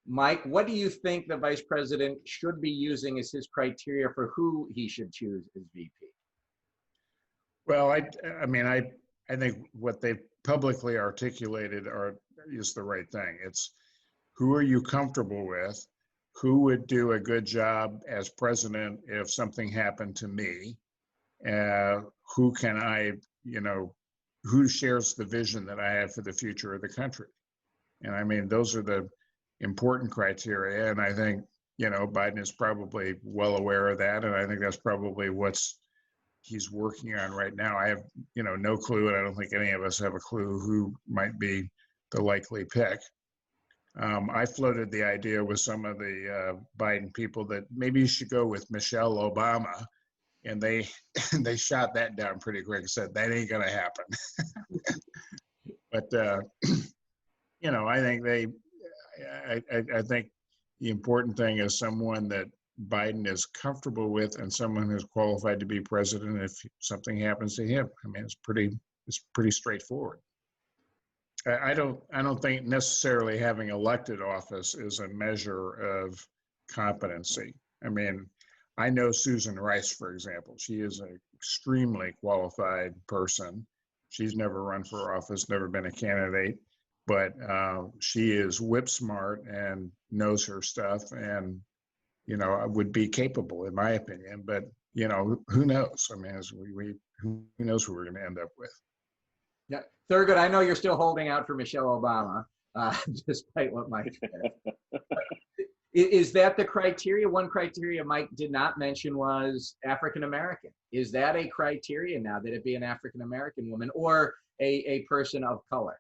Mike, what do you think the vice president should be using as his criteria for who he should choose as VP? Well, I think what they've publicly articulated is the right thing. It's who are you comfortable with? Who would do a good job as president if something happened to me? Who can I, who shares the vision that I have for the future of the country? And I mean, those are the important criteria. And I think, Biden is probably well aware of that. And I think that's probably he's working on right now. I have, no clue, and I don't think any of us have a clue who might be the likely pick. I floated the idea with some of the Biden people that maybe you should go with Michelle Obama, and they they shot that down pretty quick and said that ain't gonna happen. But I think I think the important thing is someone that Biden is comfortable with and someone who's qualified to be president if something happens to him. I mean, it's pretty straightforward. I don't think necessarily having elected office is a measure of competency. I mean, I know Susan Rice, for example. She is an extremely qualified person. She's never run for office, never been a candidate, but she is whip smart and knows her stuff, and would be capable, in my opinion. But who knows? I mean, who knows who we're going to end up with? Yeah, Thurgood, I know you're still holding out for Michelle Obama, despite what Mike said. Is that the criteria? One criteria Mike did not mention was African American. Is that a criteria now, that it be an African American woman or a person of color?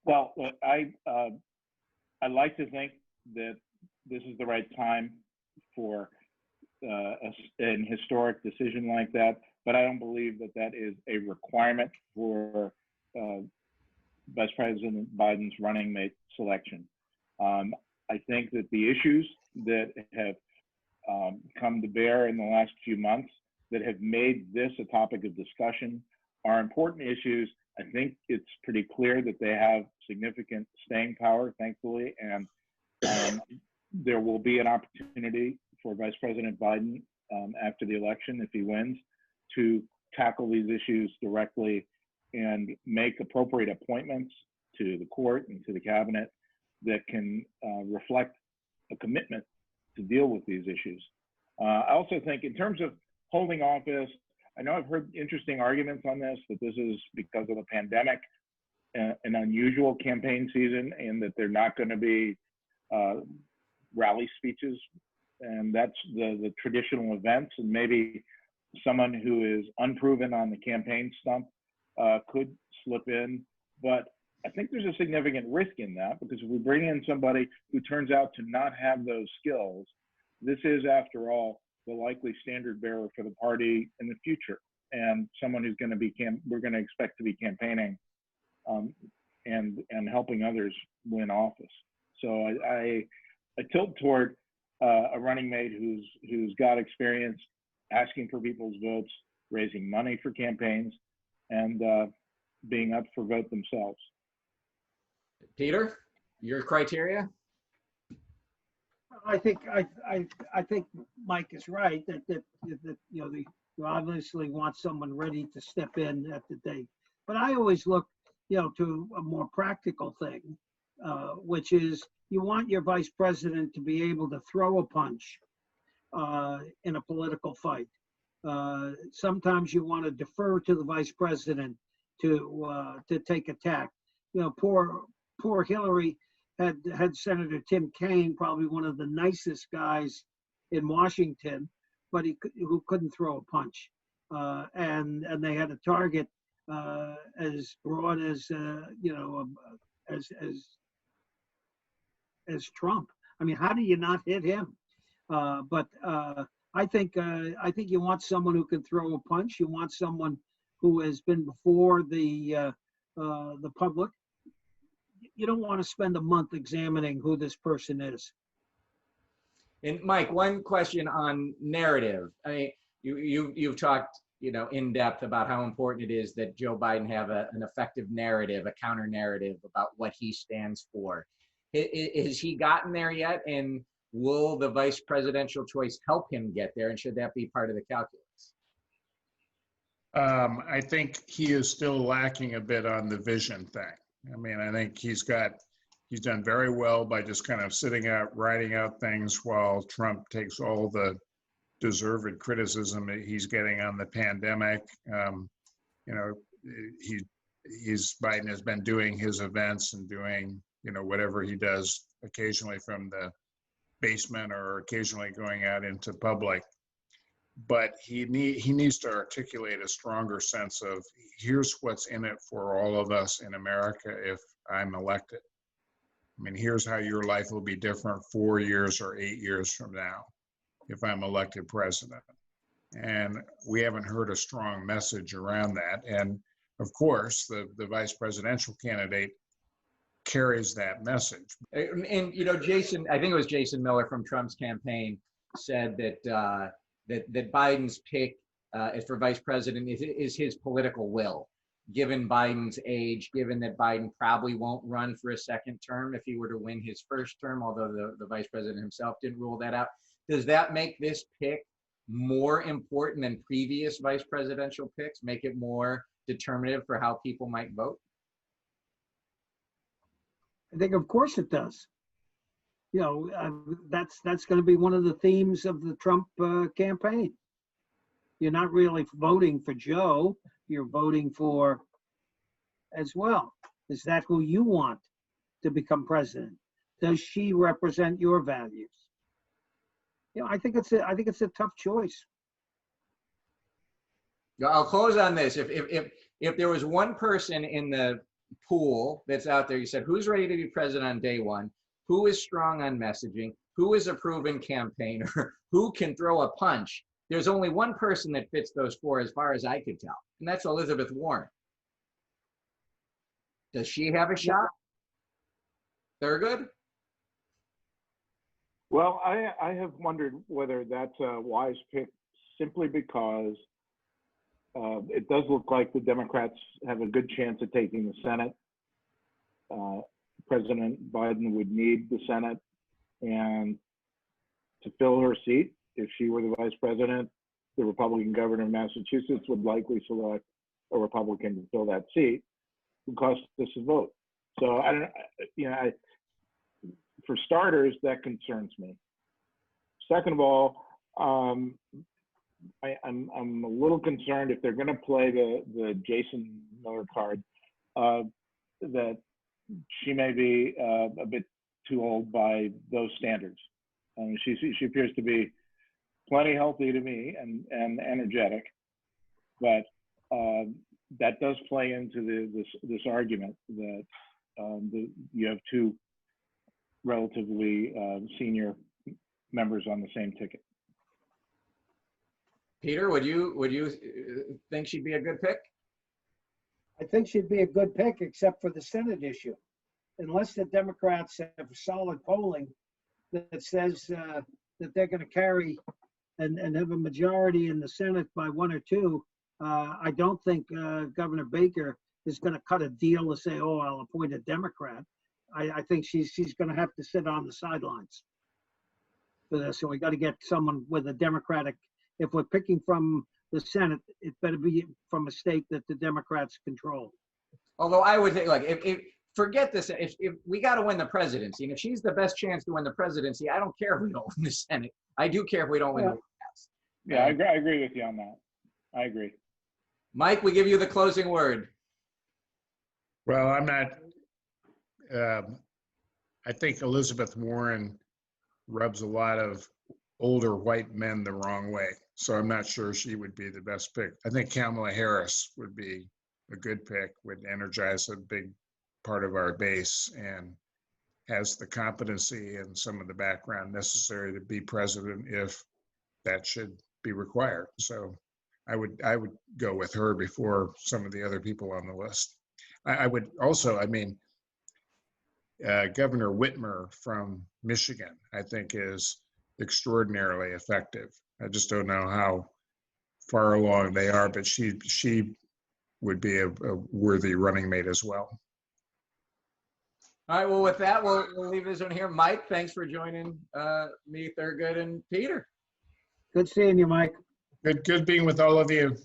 Well, I like to think that this is the right time for an historic decision like that, but I don't believe that that is a requirement for Vice President Biden's running mate selection. I think that the issues that have come to bear in the last few months that have made this a topic of discussion are important issues. I think it's pretty clear that they have significant staying power, thankfully, and there will be an opportunity for Vice President Biden after the election, if he wins, to tackle these issues directly and make appropriate appointments to the court and to the cabinet that can reflect a commitment to deal with these issues. I also think in terms of holding office, I know I've heard interesting arguments on this, that this is because of the pandemic, an unusual campaign season, and that they're not going to be rally speeches, and that's the traditional events, and maybe someone who is unproven on the campaign stump could slip in. But I think there's a significant risk in that, because if we bring in somebody who turns out to not have those skills, this is, after all, the likely standard bearer for the party in the future, and someone who's going to be we're going to expect to be campaigning and helping others win office. So I tilt toward a running mate who's got experience asking for people's votes, raising money for campaigns, and being up for vote themselves. Peter, your criteria? I think Mike is right that you obviously want someone ready to step in at the date. But I always look to a more practical thing, which is you want your vice president to be able to throw a punch in a political fight. Sometimes you want to defer to the vice president to take attack. Poor Hillary had Senator Tim Kaine, probably one of the nicest guys in Washington, but who couldn't throw a punch. And they had a target as broad as as Trump. I mean, how do you not hit him? But I think you want someone who can throw a punch. You want someone who has been before the public. You don't want to spend a month examining who this person is. And Mike, one question on narrative. I mean, you've talked in depth about how important it is that Joe Biden have an effective narrative, a counter narrative about what he stands for. Has he gotten there yet? And will the vice presidential choice help him get there? And should that be part of the calculus? I think he is still lacking a bit on the vision thing. I mean, I think he's done very well by just kind of sitting out, writing out things while Trump takes all the deserved criticism that he's getting on the pandemic. Biden has been doing his events and doing, whatever he does occasionally from the basement or occasionally going out into public. But he needs to articulate a stronger sense of, here's what's in it for all of us in America if I'm elected. I mean, here's how your life will be different 4 years or 8 years from now if I'm elected president. And we haven't heard a strong message around that. And of course, the vice presidential candidate carries that message. And Jason, I think it was Jason Miller from Trump's campaign said that that Biden's pick for vice president is his political will. Given Biden's age, given that Biden probably won't run for a second term if he were to win his first term, although the vice president himself didn't rule that out. Does that make this pick more important than previous vice presidential picks? Make it more determinative for how people might vote? I think, of course, it does. That's going to be one of the themes of the Trump campaign. You're not really voting for Joe, you're voting for as well. Is that who you want to become president? Does she represent your values? I think it's a tough choice. I'll close on this. If there was one person in the pool that's out there, you said, who's ready to be president on day one? Who is strong on messaging? Who is a proven campaigner? Who can throw a punch? There's only one person that fits those four as far as I could tell, and that's Elizabeth Warren. Does she have a shot? Thurgood? Well, I have wondered whether that's a wise pick simply because it does look like the Democrats have a good chance of taking the Senate. President Biden would need the Senate, and to fill her seat, if she were the vice president, the Republican governor of Massachusetts would likely select a Republican to fill that seat. It would cost us a vote. So I don't, for starters, that concerns me. Second of all, I'm a little concerned if they're going to play the Jason Miller card, that she may be a bit too old by those standards. I mean, she appears to be plenty healthy to me and energetic, but that does play into this argument that you have two relatively senior members on the same ticket. Peter, would you think she'd be a good pick? I think she'd be a good pick, except for the Senate issue. Unless the Democrats have solid polling that says that they're going to carry and have a majority in the Senate by 1 or 2, I don't think Governor Baker is going to cut a deal to say, oh, I'll appoint a Democrat. I think she's going to have to sit on the sidelines for this. So we got to get someone with a Democratic. If we're picking from the Senate, it better be from a state that the Democrats control. Although I would think, like, if forget this, if we got to win the presidency, and if she's the best chance to win the presidency, I don't care if we don't win the Senate. I do care if we don't win the White House. Yeah, I agree with you on that. I agree. Mike, we give you the closing word. Well, I'm not. I think Elizabeth Warren rubs a lot of older white men the wrong way. So I'm not sure she would be the best pick. I think Kamala Harris would be a good pick, would energize a big part of our base and has the competency and some of the background necessary to be president if that should be required. So I would go with her before some of the other people on the list. I would also, Governor Whitmer from Michigan, I think, is extraordinarily effective. I just don't know how far along they are, but she would be a worthy running mate as well. All right, well, with that, we'll leave this one here. Mike, thanks for joining me, Thurgood, and Peter. Good seeing you, Mike. Good being with all of you.